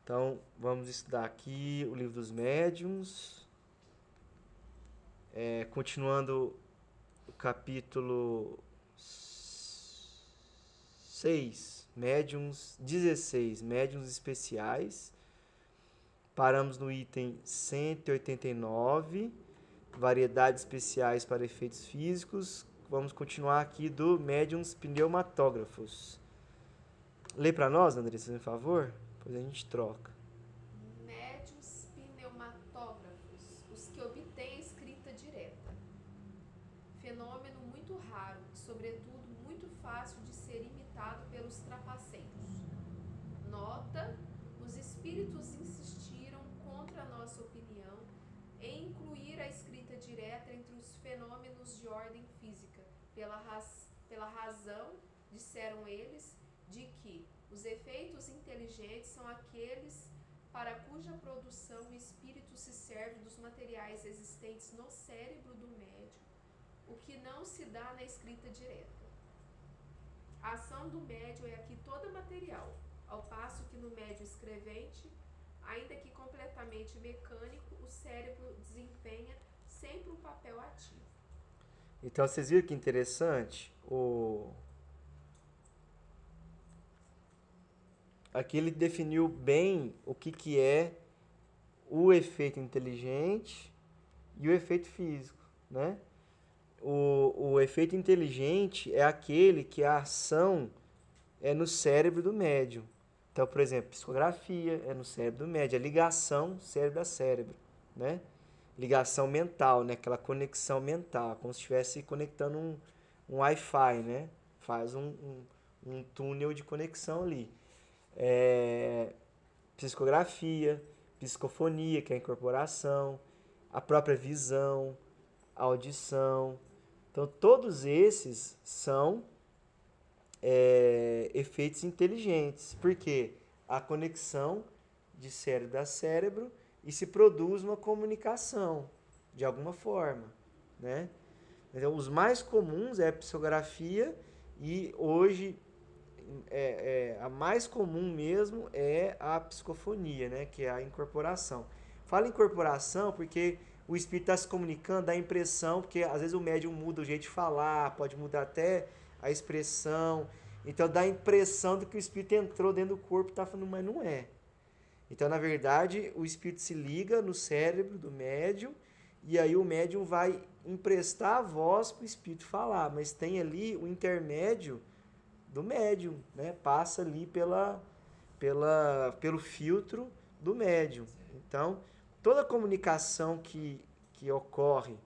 Então, vamos estudar aqui o livro dos médiuns, continuando o capítulo 6, médiuns, 16, médiuns especiais. Paramos no item 189, variedades especiais para efeitos físicos. Vamos continuar aqui do médiuns pneumatógrafos. Lê para nós, Andressa, por favor? Depois a gente troca. Médiuns pneumatógrafos, os que obtêm escrita direta. Fenômeno muito raro e, sobretudo, muito fácil de ser imitado pelos trapacentos. Nota: os espíritos insistiram, contra a nossa opinião, em incluir a escrita direta entre os fenômenos de ordem física, pela razão, disseram eles, de que os efeitos inteligentes são aqueles para cuja produção o espírito se serve dos materiais existentes no cérebro do médium, o que não se dá na escrita direta. A ação do médium é aqui toda material, ao passo que no médium escrevente, ainda que completamente mecânico, o cérebro desempenha sempre um papel ativo. Então, vocês viram que interessante? Aqui ele definiu bem o que é o efeito inteligente e o efeito físico, né? O efeito inteligente é aquele que a ação é no cérebro do médium. Então, por exemplo, psicografia é no cérebro do médium, a ligação cérebro a cérebro, né? Ligação mental, né? Aquela conexão mental, como se estivesse conectando um Wi-Fi, né? Faz um túnel de conexão ali. Psicografia, psicofonia, que é a incorporação, a própria visão, a audição. Então, todos esses são efeitos inteligentes, porque a conexão de cérebro a cérebro e se produz uma comunicação de alguma forma, né? Então, os mais comuns é a psicografia e hoje a mais comum mesmo é a psicofonia, né? Que é a incorporação. Fala incorporação porque o espírito está se comunicando, dá a impressão, porque às vezes o médium muda o jeito de falar, pode mudar até a expressão. Então dá a impressão de que o espírito entrou dentro do corpo e está falando, mas não é. Então, na verdade, o espírito se liga no cérebro do médium e aí o médium vai emprestar a voz para o espírito falar, mas tem ali o intermédio do médium, né? Passa ali pelo filtro do médium. Então, toda comunicação que ocorre,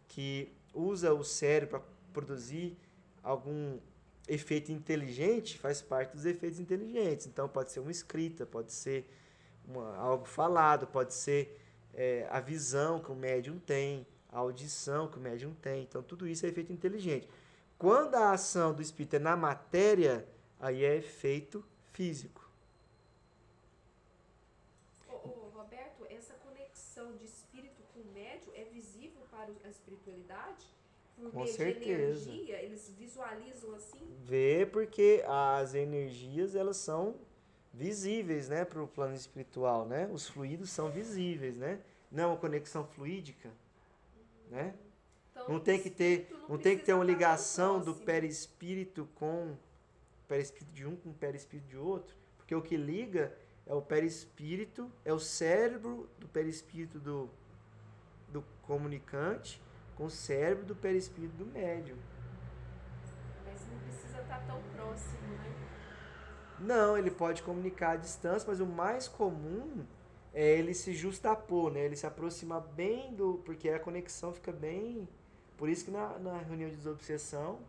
que usa o cérebro para produzir algum efeito inteligente, faz parte dos efeitos inteligentes. Então, pode ser uma escrita, pode ser algo falado, pode ser a visão que o médium tem, a audição que o médium tem. Então, tudo isso é efeito inteligente. Quando a ação do espírito é na matéria, aí é efeito físico. Roberto, essa conexão de espírito com o médium é visível para a espiritualidade? Por Com meio de certeza. energia, eles visualizam assim? Vê porque as energias elas são visíveis, né, para o plano espiritual, né? Os fluidos são visíveis, né? Não é uma conexão fluídica, né? Então, Não o tem que ter, espírito não não tem que ter precisa uma estar tão ligação do próximo. perispírito com o perispírito de um com o perispírito de outro, porque o que liga é o perispírito, é o cérebro do perispírito do comunicante com o cérebro do perispírito do médium. Mas não precisa estar tão próximo, né? Não, ele pode comunicar à distância, mas o mais comum é ele se justapor, né? Ele se aproxima bem do. Porque a conexão fica bem. Por isso que na reunião de desobsessão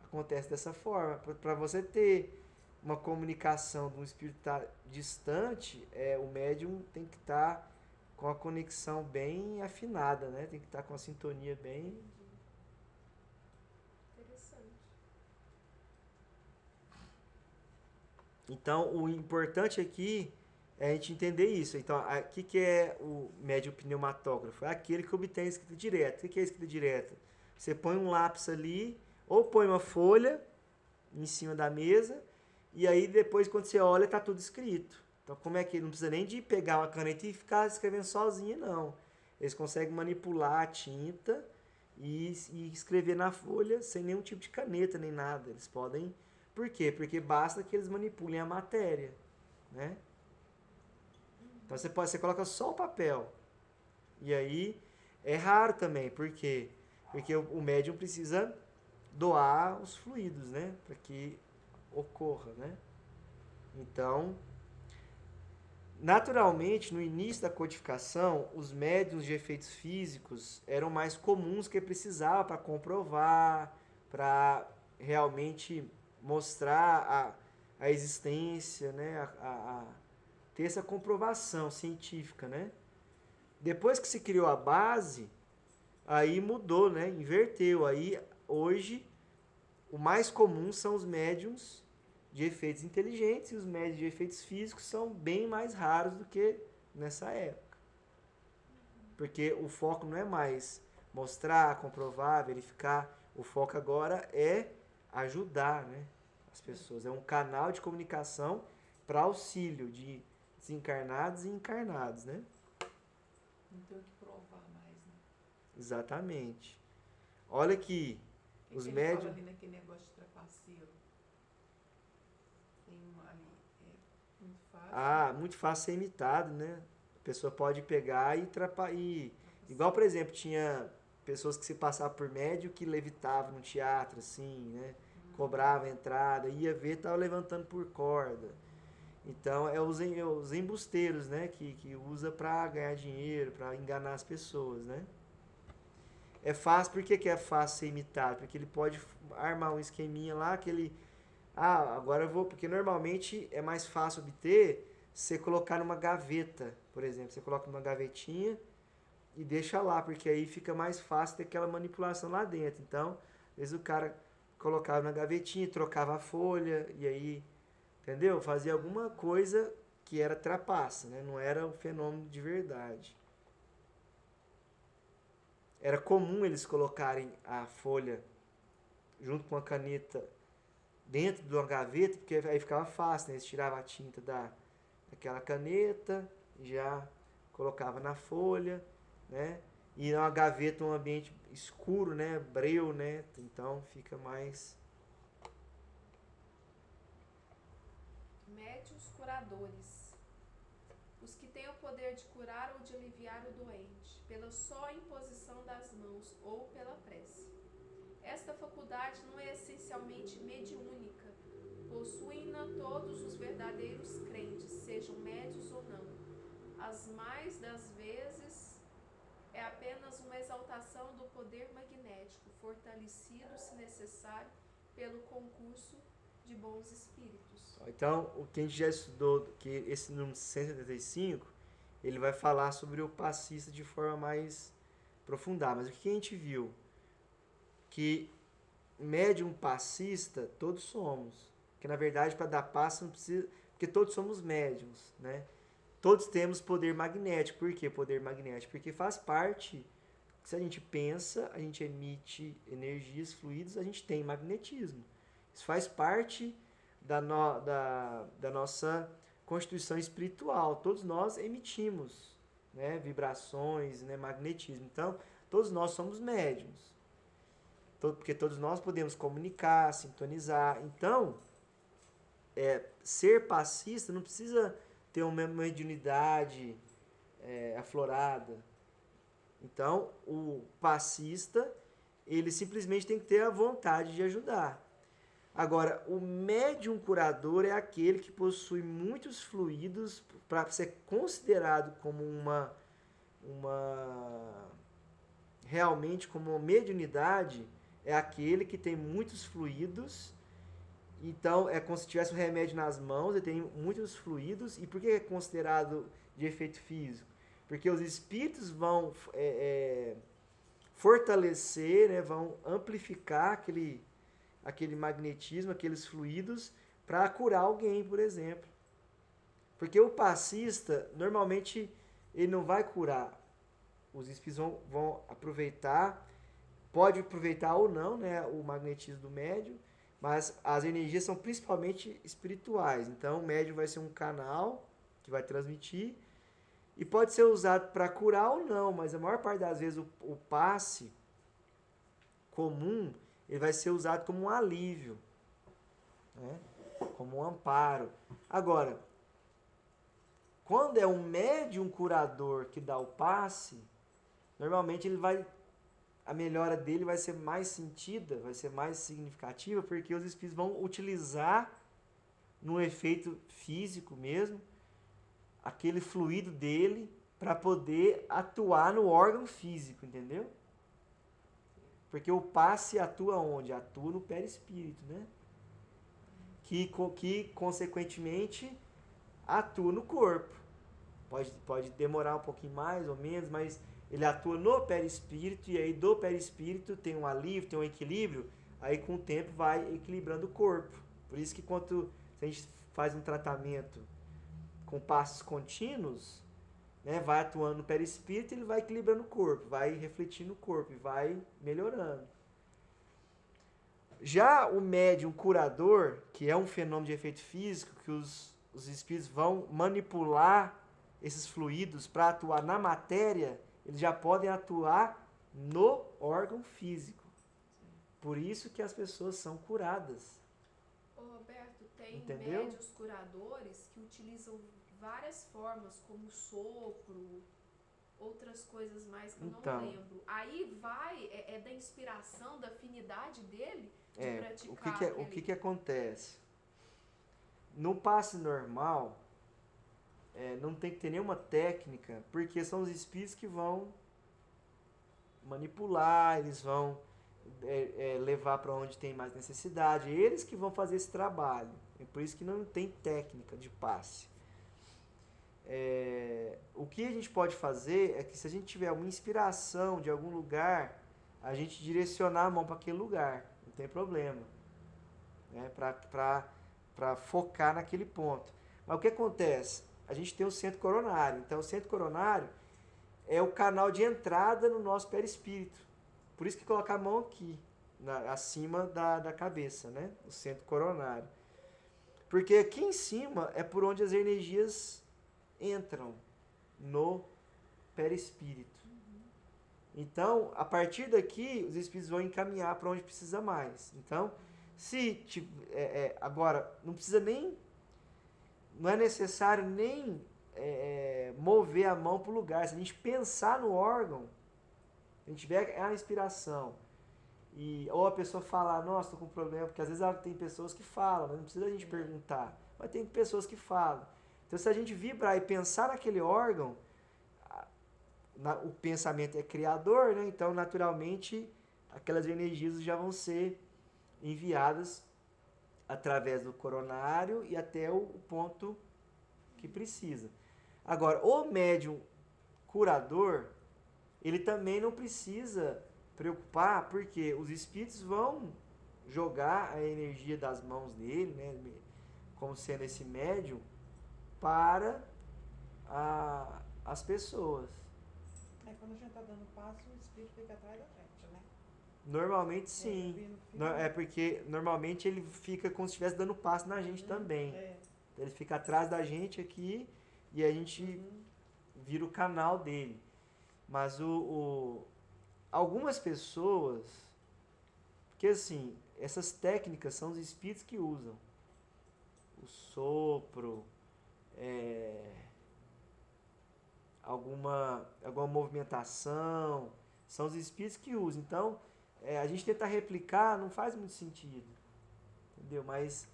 acontece dessa forma. Para você ter uma comunicação de um espírito tá distante, o médium tem que estar com a conexão bem afinada, né? Tem que estar com a sintonia bem. Entendi. Interessante. Então, o importante aqui é a gente entender isso. Então, o que é o médium pneumatógrafo? É aquele que obtém a escrita direta. O que é a escrita direta? Você põe um lápis ali, ou põe uma folha em cima da mesa, e aí depois quando você olha tá tudo escrito. Então como é que não precisa nem de pegar uma caneta e ficar escrevendo sozinho, não. Eles conseguem manipular a tinta e escrever na folha sem nenhum tipo de caneta nem nada. Eles podem. Por quê? Porque basta que eles manipulem a matéria, né? Então você coloca só o papel. E aí é raro também, por quê? Porque o médium precisa doar os fluidos, né? Para que ocorra, né? Então, naturalmente, no início da codificação, os médiuns de efeitos físicos eram mais comuns que precisava para comprovar, para realmente mostrar a existência, né? Ter essa comprovação científica, né? Depois que se criou a base, aí mudou, né? Inverteu. Aí, hoje, o mais comum são os médiums de efeitos inteligentes e os médiums de efeitos físicos são bem mais raros do que nessa época. Porque o foco não é mais mostrar, comprovar, verificar. O foco agora é ajudar, né, as pessoas. É um canal de comunicação para auxílio de desencarnados e encarnados, né? Não tem o que provar mais, né? Exatamente. Olha que os ele médiums... fala ali naquele negócio de trapaceiro. Tem um ali, é muito fácil. Ah, muito fácil ser imitado, né? A pessoa pode pegar e igual, por exemplo, tinha pessoas que se passavam por médio que levitavam no teatro, assim, né? Cobrava a entrada, ia ver, tava levantando por corda. Então, é os embusteiros, né? Que usa para ganhar dinheiro, para enganar as pessoas, né? É fácil, por que é fácil ser imitado? Porque ele pode armar um esqueminha lá que ele... Ah, agora eu vou... Porque normalmente é mais fácil obter você colocar numa gaveta, por exemplo. Você coloca numa gavetinha e deixa lá, porque aí fica mais fácil ter aquela manipulação lá dentro. Então, às vezes o cara colocava na gavetinha, trocava a folha, e aí, entendeu? Fazia alguma coisa que era trapaça, né? Não era o fenômeno de verdade. Era comum eles colocarem a folha junto com a caneta dentro de uma gaveta, porque aí ficava fácil, né? Eles tiravam a tinta daquela caneta, já colocava na folha, né? E uma gaveta, um ambiente escuro, né? Breu, né? Então fica mais... Médiuns curadores. Os que têm o poder de curar ou de aliviar o doente, pela só imposição das mãos ou pela prece. Esta faculdade não é essencialmente mediúnica. Possuem-na todos os verdadeiros crentes, sejam médios ou não. As mais das vezes é apenas uma exaltação do poder magnético, fortalecido, se necessário, pelo concurso de bons espíritos. Então, o que a gente já estudou, que esse número 175, ele vai falar sobre o passista de forma mais aprofundada. Mas o que a gente viu? Que médium passista, todos somos. Que na verdade, para dar passe, não precisa. Porque todos somos médiums, né? Todos temos poder magnético. Por que poder magnético? Porque faz parte. Se a gente pensa, a gente emite energias, fluidos, a gente tem magnetismo. Isso faz parte da nossa constituição espiritual. Todos nós emitimos, né, vibrações, né, magnetismo. Então, todos nós somos médiums. Porque todos nós podemos comunicar, sintonizar. Então, ser passista não precisa ter uma mediunidade aflorada. Então, o passista, ele simplesmente tem que ter a vontade de ajudar. Agora, o médium curador é aquele que possui muitos fluidos para ser considerado como realmente como uma mediunidade, é aquele que tem muitos fluidos. Então, é como se tivesse um remédio nas mãos, ele tem muitos fluidos. E por que é considerado de efeito físico? Porque os espíritos vão fortalecer, né, vão amplificar aquele magnetismo, aqueles fluidos, para curar alguém, por exemplo. Porque o passista, normalmente, ele não vai curar. Os espíritos vão aproveitar, pode aproveitar ou não, né, o magnetismo do médium, Mas as energias são principalmente espirituais. Então, o médium vai ser um canal que vai transmitir e pode ser usado para curar ou não, mas a maior parte das vezes o passe comum ele vai ser usado como um alívio, né? Como um amparo. Agora, quando é um médium curador que dá o passe, normalmente a melhora dele vai ser mais sentida, vai ser mais significativa, porque os espíritos vão utilizar no efeito físico mesmo aquele fluido dele para poder atuar no órgão físico, entendeu? Porque o passe atua onde? Atua no perispírito, né? Que consequentemente atua no corpo. Pode demorar um pouquinho mais ou menos, mas ele atua no perispírito e aí do perispírito tem um alívio, tem um equilíbrio, aí com o tempo vai equilibrando o corpo. Por isso que se a gente faz um tratamento com passos contínuos, né, vai atuando no perispírito, ele vai equilibrando o corpo, vai refletindo o corpo e vai melhorando. Já o médium curador, que é um fenômeno de efeito físico, que os espíritos vão manipular esses fluidos para atuar na matéria, eles já podem atuar no órgão físico. Por isso que as pessoas são curadas. Ô Roberto, tem Entendeu? médios curadores que utilizam várias formas, como sopro, outras coisas mais que eu Então. não lembro. Aí é da inspiração, da afinidade dele de O praticar que acontece? No passe normal, não tem que ter nenhuma técnica, porque são os espíritos que vão manipular, eles vão levar para onde tem mais necessidade, eles que vão fazer esse trabalho. É por isso que não tem técnica de passe. O que a gente pode fazer é que se a gente tiver uma inspiração de algum lugar, a gente direcionar a mão para aquele lugar, não tem problema, né? Para focar naquele ponto. Mas o que acontece? A gente tem o centro coronário, então o centro coronário é o canal de entrada no nosso perispírito. Por isso que colocar a mão aqui, acima da cabeça, né? O centro coronário. Porque aqui em cima é por onde as energias entram no perispírito. Então, a partir daqui, os espíritos vão encaminhar para onde precisa mais. Então, agora, não precisa nem, não é necessário nem mover a mão para o lugar. Se a gente pensar no órgão, a gente tiver a inspiração, ou a pessoa falar, nossa, estou com um problema, porque às vezes tem pessoas que falam, não precisa a gente perguntar, mas tem pessoas que falam. Então, se a gente vibrar e pensar naquele órgão, o pensamento é criador, né? Então, naturalmente, aquelas energias já vão ser enviadas através do coronário e até o ponto que precisa. Agora, o médium curador, ele também não precisa preocupar, porque os espíritos vão jogar a energia das mãos dele, né, como sendo esse médium, para as pessoas. Quando a gente está dando passo, o espírito fica atrás da gente, né? Normalmente sim. Porque normalmente ele fica como se estivesse dando passo na gente também. Então, ele fica atrás da gente aqui e a gente vira o canal dele. Mas algumas pessoas, porque assim, essas técnicas são os espíritos que usam. O sopro, alguma movimentação, são os espíritos que usam. Então, a gente tentar replicar não faz muito sentido, entendeu? Mas,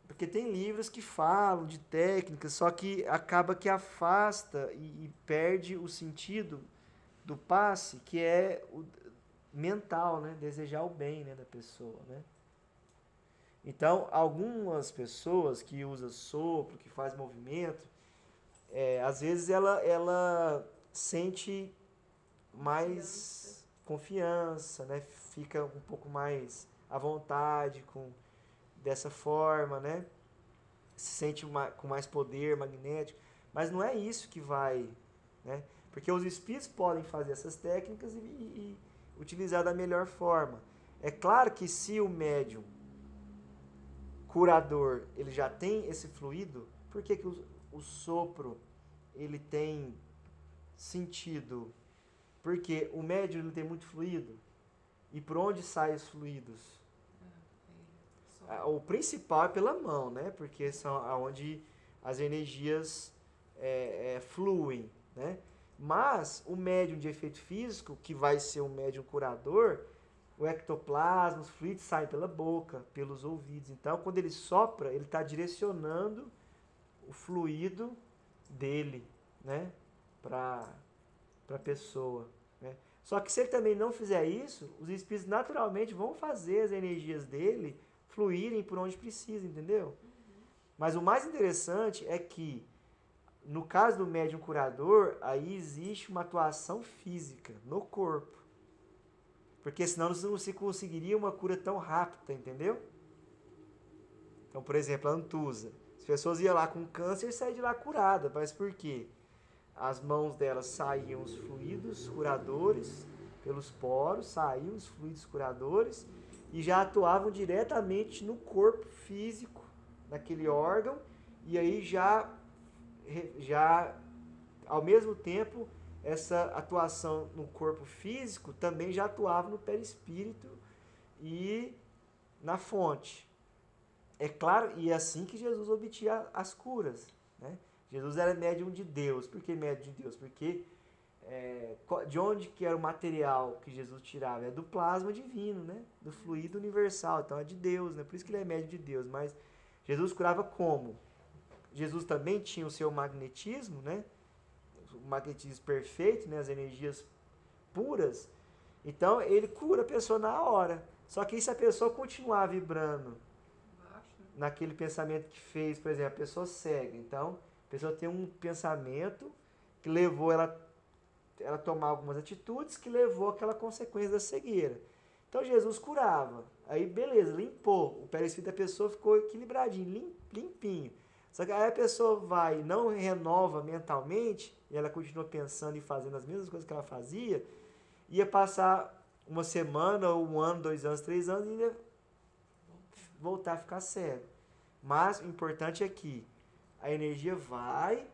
porque tem livros que falam de técnicas, só que acaba que afasta e perde o sentido do passe, que é o mental, né? Desejar o bem, né, da pessoa, né? Então, algumas pessoas que usam sopro, que faz movimento, às vezes ela sente mais confiança, né? Fica um pouco mais à vontade dessa forma, né? Se sente com mais poder magnético. Mas não é isso que vai, né? Porque os espíritos podem fazer essas técnicas e utilizar da melhor forma. É claro que se o médium curador ele já tem esse fluido, por que o sopro ele tem sentido? Porque o médium ele tem muito fluido. E por onde saem os fluidos? O principal é pela mão, né? Porque são aonde as energias fluem, né? Mas o médium de efeito físico, que vai ser um médium curador, o ectoplasma, os fluidos saem pela boca, pelos ouvidos. Então, quando ele sopra, ele está direcionando o fluido dele, né? Para a pessoa, né? Só que se ele também não fizer isso, os espíritos naturalmente vão fazer as energias dele fluírem por onde precisa, entendeu? Mas o mais interessante é que, no caso do médium curador, aí existe uma atuação física no corpo. Porque senão não se conseguiria uma cura tão rápida, entendeu? Então, por exemplo, a Antusa. As pessoas iam lá com câncer e saíam de lá curada. Mas por quê? As mãos delas saíam os fluidos curadores, pelos poros, saíam os fluidos curadores e já atuavam diretamente no corpo físico, naquele órgão, e aí já ao mesmo tempo, essa atuação no corpo físico também já atuava no perispírito e na fonte. É claro, e é assim que Jesus obtinha as curas, né? Jesus era médium de Deus. Por que médium de Deus? Porque de onde que era o material que Jesus tirava? É do plasma divino, né? Do fluido universal. Então é de Deus, né? Por isso que ele é médium de Deus. Mas Jesus curava como? Jesus também tinha o seu magnetismo, né? O magnetismo perfeito, né? As energias puras. Então ele cura a pessoa na hora. Só que se a pessoa continuar vibrando naquele pensamento que fez, por exemplo, a pessoa cega. Então, a pessoa tem um pensamento que levou ela a tomar algumas atitudes que levou àquela consequência da cegueira. Então, Jesus curava. Aí, beleza, limpou. O perispírito da pessoa ficou equilibradinho, limpinho. Só que aí a pessoa vai, não renova mentalmente, e ela continua pensando e fazendo as mesmas coisas que ela fazia, ia passar uma semana, ou 1 ano, 2 anos, 3 anos, e ia voltar a ficar cego. Mas o importante é que a energia vai,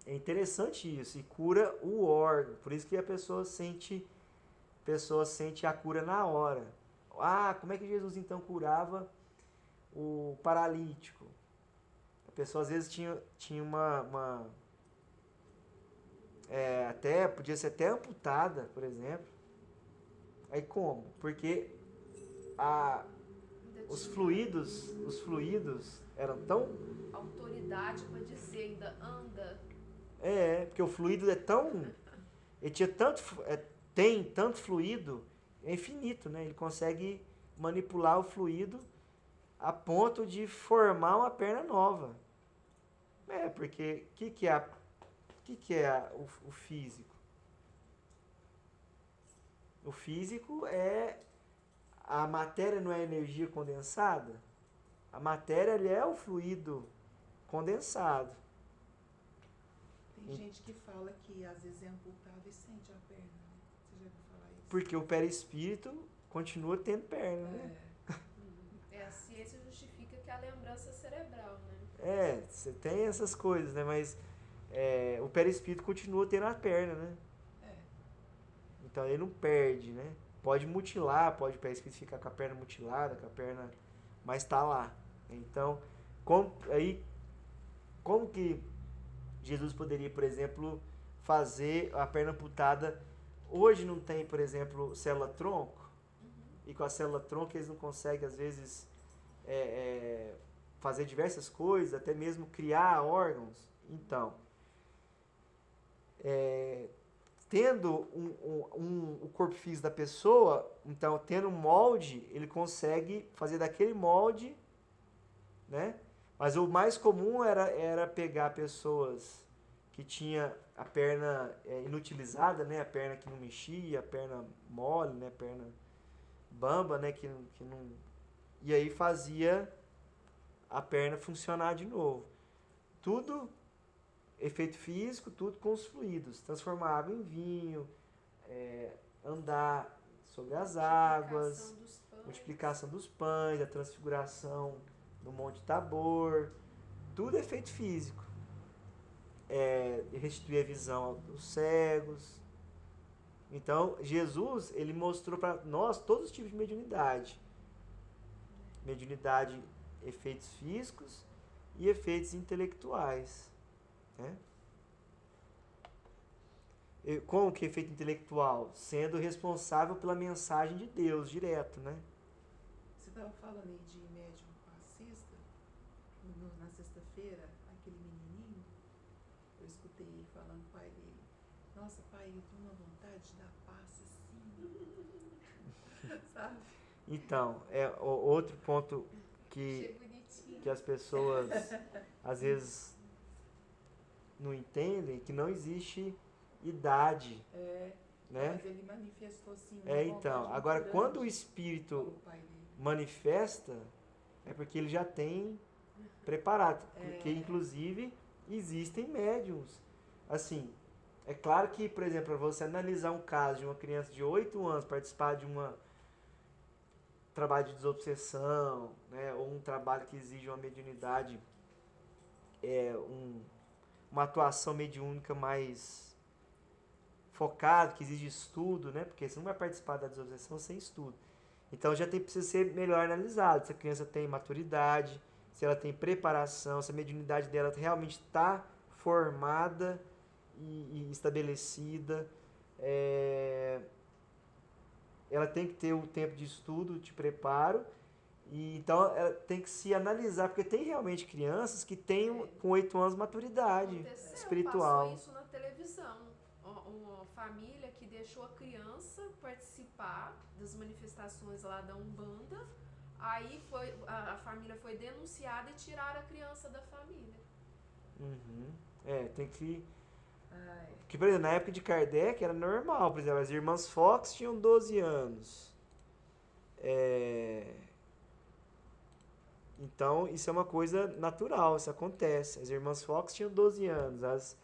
é interessante isso, e cura o órgão. Por isso que a pessoa sente a cura na hora. Ah, como é que Jesus então curava o paralítico? A pessoa às vezes tinha podia ser até amputada, por exemplo. Aí como? Porque os fluidos eram tão... Autoridade para dizer, ainda anda. Porque o fluido é tão... Ele tinha tem tanto fluido, é infinito, né? Ele consegue manipular o fluido a ponto de formar uma perna nova. Porque o que é o físico? O físico é... A matéria não é energia condensada? A matéria ali é o fluido condensado. Tem gente que fala que às vezes é amputado e sente a perna, né? Você já ouviu falar isso? Porque o perispírito continua tendo perna, né? A ciência justifica que a lembrança cerebral, né? Você tem essas coisas, né? Mas o perispírito continua tendo a perna, né? Então ele não perde, né? Pode mutilar, pode o perispírito ficar com a perna mutilada, com a perna... Mas tá lá. Então, como que Jesus poderia, por exemplo, fazer a perna amputada? Hoje não tem, por exemplo, célula-tronco. E com a célula-tronco eles não conseguem, às vezes, fazer diversas coisas, até mesmo criar órgãos. Então, tendo o corpo físico da pessoa, então, tendo um molde, ele consegue fazer daquele molde, né? Mas o mais comum era pegar pessoas que tinha a perna inutilizada, né? A perna que não mexia, a perna mole, né? A perna bamba, né? Que não... E aí fazia a perna funcionar de novo. Tudo efeito físico, tudo com os fluidos. Transformar água em vinho, andar, sobre as águas, Multiplicação dos pães. multiplicação dos pães, a transfiguração no Monte Tabor, tudo é efeito físico. Restituir a visão dos cegos. Então, Jesus, ele mostrou para nós todos os tipos de mediunidade. Mediunidade, efeitos físicos e efeitos intelectuais. Né? Como que é efeito intelectual? Sendo responsável pela mensagem de Deus, direto, né? Você estava falando aí de médium passista, na sexta-feira, aquele menininho, eu escutei ele falando com o pai dele, nossa pai, eu tenho uma vontade de dar passe assim, sabe? Então, outro ponto Achei que bonitinho. as pessoas às vezes não entendem, que não existe idade, né? Mas ele manifestou assim uma Então, vontade muito agora grande, quando o espírito falou o pai dele. manifesta, é porque ele já tem preparado, porque inclusive existem médiums. Assim, é claro que, por exemplo, para você analisar um caso de uma criança de 8 anos participar de um trabalho de desobsessão, né, ou um trabalho que exige uma mediunidade, uma atuação mediúnica mais focada, que exige estudo, né, porque você não vai participar da desobsessão sem estudo. Então já precisa ser melhor analisado se a criança tem maturidade, se ela tem preparação, se a mediunidade dela realmente está formada e estabelecida. Ela tem que ter um tempo de estudo, de preparo, e então ela tem que se analisar, porque tem realmente crianças que têm com 8 anos maturidade Aconteceu, espiritual. passou isso na televisão. Uma família que deixou a criança participar das manifestações lá da Umbanda, aí a família foi denunciada e tiraram a criança da família. Uhum. Tem que... Porque, por exemplo, na época de Kardec era normal, por exemplo, as irmãs Fox tinham 12 anos. Então, isso é uma coisa natural, isso acontece. As irmãs Fox tinham 12 anos, as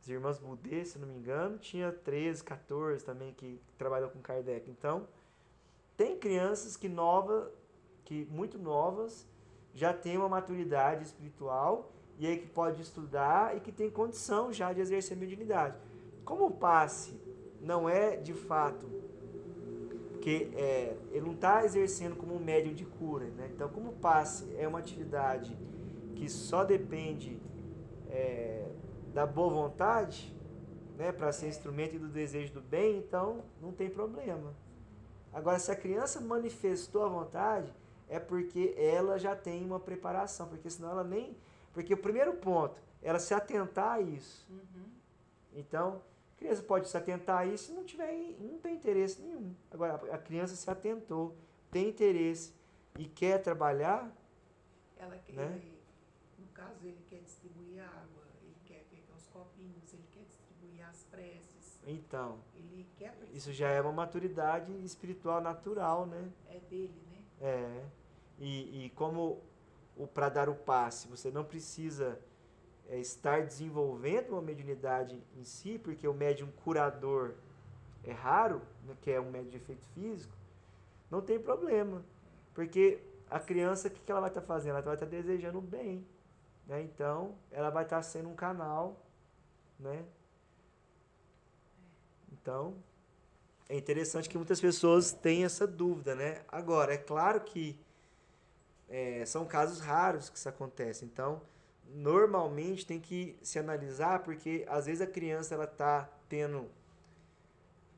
irmãs Boudet, se não me engano, tinha 13, 14 também, que trabalham com Kardec. Então, tem crianças que muito novas, já têm uma maturidade espiritual, e aí que pode estudar e que tem condição já de exercer mediunidade. Como o passe não é de fato, porque ele não está exercendo como um médium de cura, né? Então, como o passe é uma atividade que só depende da boa vontade, né, para ser instrumento e do desejo do bem, então não tem problema. Agora, se a criança manifestou a vontade, é porque ela já tem uma preparação, porque senão ela nem... Porque o primeiro ponto, ela se atentar a isso. Então, a criança pode se atentar a isso se não tem interesse nenhum. Agora, a criança se atentou, tem interesse e quer trabalhar, Ela quer, né? no caso, ele quer distribuir água, ele quer pegar os copinhos, ele quer distribuir as preces. Então, Ele quer participar. isso já é uma maturidade espiritual natural, né? É dele, né? E como para dar o passe, você não precisa estar desenvolvendo uma mediunidade em si, porque o médium curador é raro, né, que é um médium de efeito físico, não tem problema. Porque a criança, o que ela vai estar fazendo? Ela vai estar desejando o bem. Né? Então, ela vai estar sendo um canal. Né? Então, é interessante que muitas pessoas têm essa dúvida. Né? Agora, é claro que são casos raros que isso acontece. Então, normalmente tem que se analisar, porque às vezes a criança ela está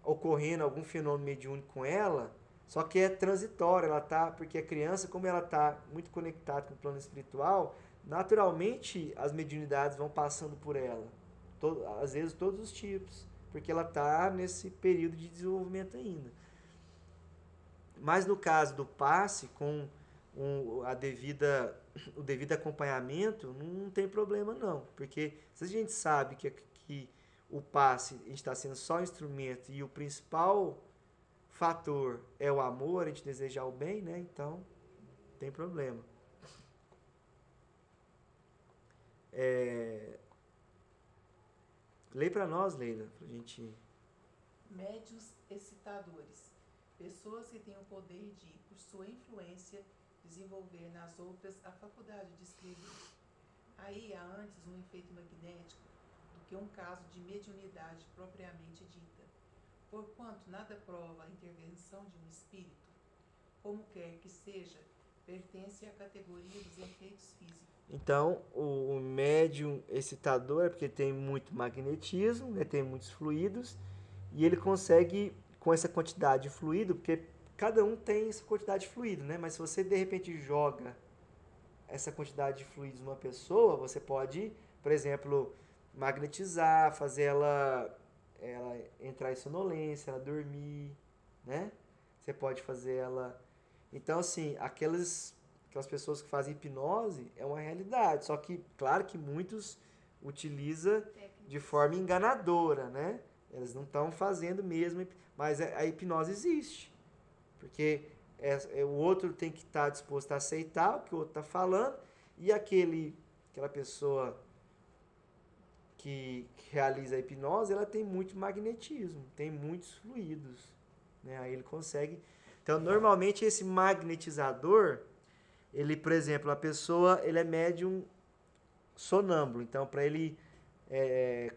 ocorrendo algum fenômeno mediúnico com ela, só que é transitório, porque a criança, como ela está muito conectada com o plano espiritual, naturalmente as mediunidades vão passando por ela, às vezes todos os tipos, porque ela está nesse período de desenvolvimento ainda. Mas no caso do passe, com o devido acompanhamento, não tem problema não, porque se a gente sabe que o passe está sendo só um instrumento e o principal fator é o amor, a gente desejar o bem, né? Então, não tem problema. Lê para nós, Leila, pra gente médiuns excitadores, pessoas que têm o poder de, por sua influência, desenvolver nas outras a faculdade de escrever. Aí há antes um efeito magnético do que um caso de mediunidade propriamente dita, porquanto nada prova a intervenção de um espírito, como quer que seja, pertence à categoria dos efeitos físicos. Então, o médium excitador é porque tem muito magnetismo, né, tem muitos fluidos, e ele consegue, com essa quantidade de fluido, porque cada um tem essa quantidade de fluido, né? Mas se você de repente joga essa quantidade de fluidos numa pessoa, você pode, por exemplo, magnetizar, fazer ela entrar em sonolência, ela dormir, né? Você pode fazer ela... Então, assim, aquelas pessoas que fazem hipnose é uma realidade, só que, claro que muitos utilizam de forma enganadora, né? Eles não estão fazendo mesmo, mas a hipnose existe. Porque o outro tem que estar disposto a aceitar o que o outro está falando, e aquela pessoa que realiza a hipnose, ela tem muito magnetismo, tem muitos fluidos, né? Aí ele consegue... Então, normalmente, esse magnetizador, ele, por exemplo, ele é médium sonâmbulo, então, para ele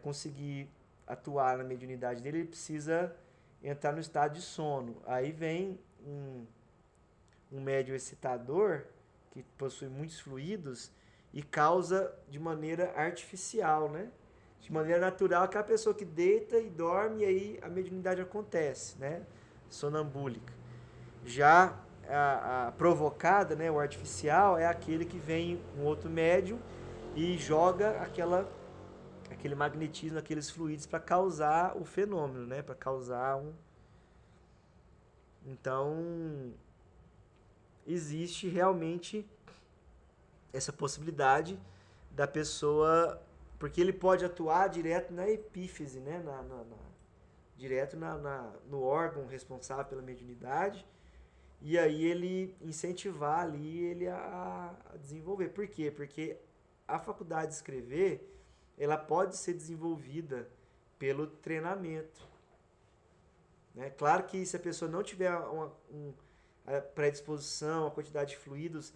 conseguir atuar na mediunidade dele, ele precisa entrar no estado de sono. Aí vem um médium excitador, que possui muitos fluidos, e causa de maneira artificial, né? De maneira natural, aquela pessoa que deita e dorme, e aí a mediunidade acontece, né? Sonambúlica. Já a provocada, né, o artificial, é aquele que vem um outro médium e joga aquele magnetismo, aqueles fluidos para causar o fenômeno, né? Para causar um... Então, existe realmente essa possibilidade da pessoa, porque ele pode atuar direto na epífise, né? Direto no órgão responsável pela mediunidade, e aí ele incentivar ali ele a desenvolver. Por quê? Porque a faculdade de escrever, ela pode ser desenvolvida pelo treinamento, né? Claro que se a pessoa não tiver a predisposição, a quantidade de fluidos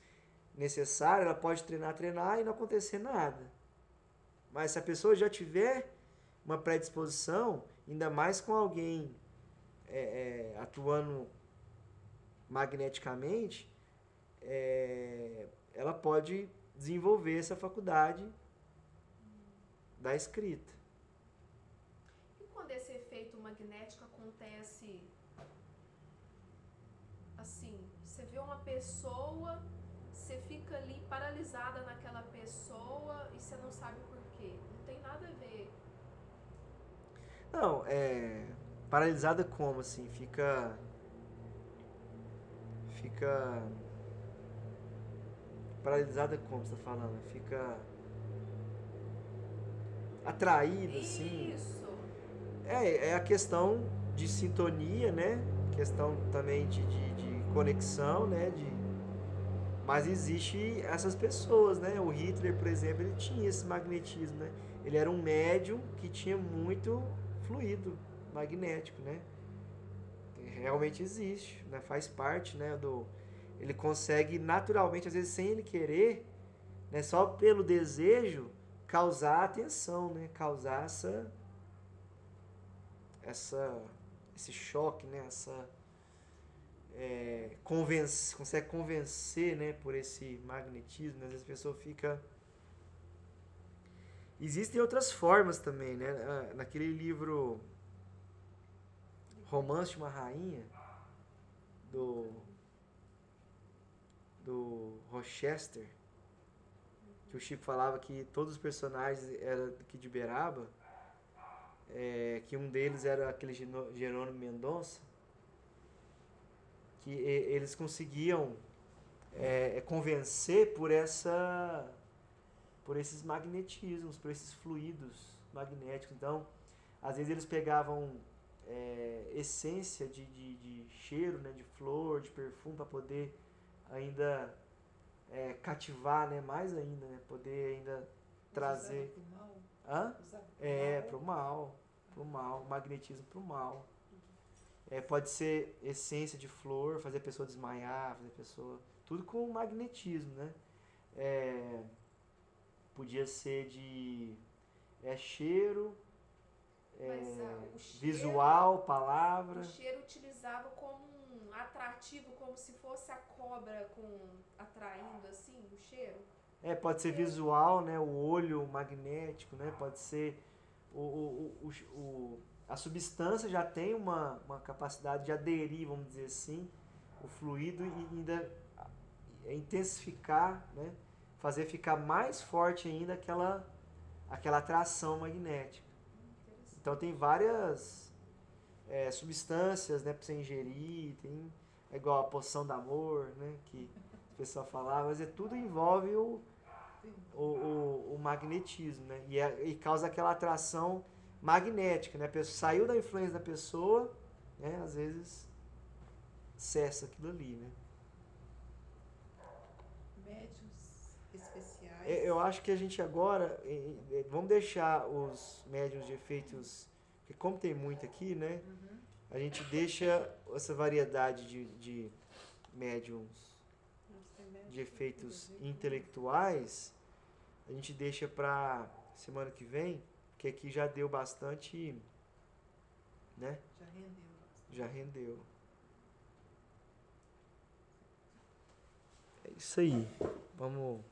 necessária, ela pode treinar e não acontecer nada. Mas se a pessoa já tiver uma predisposição, ainda mais com alguém atuando magneticamente, ela pode desenvolver essa faculdade da escrita. E quando esse efeito magnético acontece assim, você vê uma pessoa, você fica ali paralisada naquela pessoa e você não sabe por quê. Não tem nada a ver. Não, paralisada como, assim? Fica paralisada como você tá falando? Fica atraída, assim? Isso. É a questão de sintonia, né? Questão também de conexão, né? Mas existe essas pessoas, né? O Hitler, por exemplo, ele tinha esse magnetismo, né? Ele era um médium que tinha muito fluido magnético, né? Realmente existe, né? Faz parte, né? Ele consegue naturalmente, às vezes sem ele querer, né? Só pelo desejo, causar atenção, né? Causar esse choque, né? Consegue convencer, né? Por esse magnetismo, né? Às vezes a pessoa fica... Existem outras formas também, né? Naquele livro Romance de uma Rainha, do Rochester, que o Chico falava que todos os personagens eram aqui de Beraba, que um deles era aquele Jerônimo Mendonça, que eles conseguiam convencer por esses magnetismos, por esses fluidos magnéticos. Então, às vezes eles pegavam essência de cheiro, né, de flor, de perfume, para poder ainda cativar, né, mais ainda, né, poder ainda trazer... Pro mal? Hã? Usava Pro mal, magnetismo pro mal. Pode ser essência de flor, fazer a pessoa desmaiar, fazer a pessoa... Tudo com magnetismo, né? Podia ser de cheiro, Mas o cheiro, visual, palavra. o cheiro utilizava como um atrativo, como se fosse a cobra atraindo assim o cheiro. Pode ser visual, né? O olho magnético, né? Pode ser a substância já tem uma capacidade de aderir, vamos dizer assim, o fluido e ainda intensificar, né? Fazer ficar mais forte ainda aquela atração magnética. Então tem várias substâncias, né, para você ingerir, é igual a poção do amor, né, que o pessoal falava, mas tudo envolve o magnetismo, né, e causa aquela atração magnética, né, a pessoa saiu da influência da pessoa, né, às vezes cessa aquilo ali, né. Médiuns especiais. Eu acho que a gente agora, vamos deixar os médiuns de efeitos, porque como tem muito aqui, né, a gente deixa essa variedade de médiums de efeitos intelectuais, a gente deixa para semana que vem, porque aqui já deu bastante, né? Já rendeu bastante. Já rendeu. É isso aí. Vamos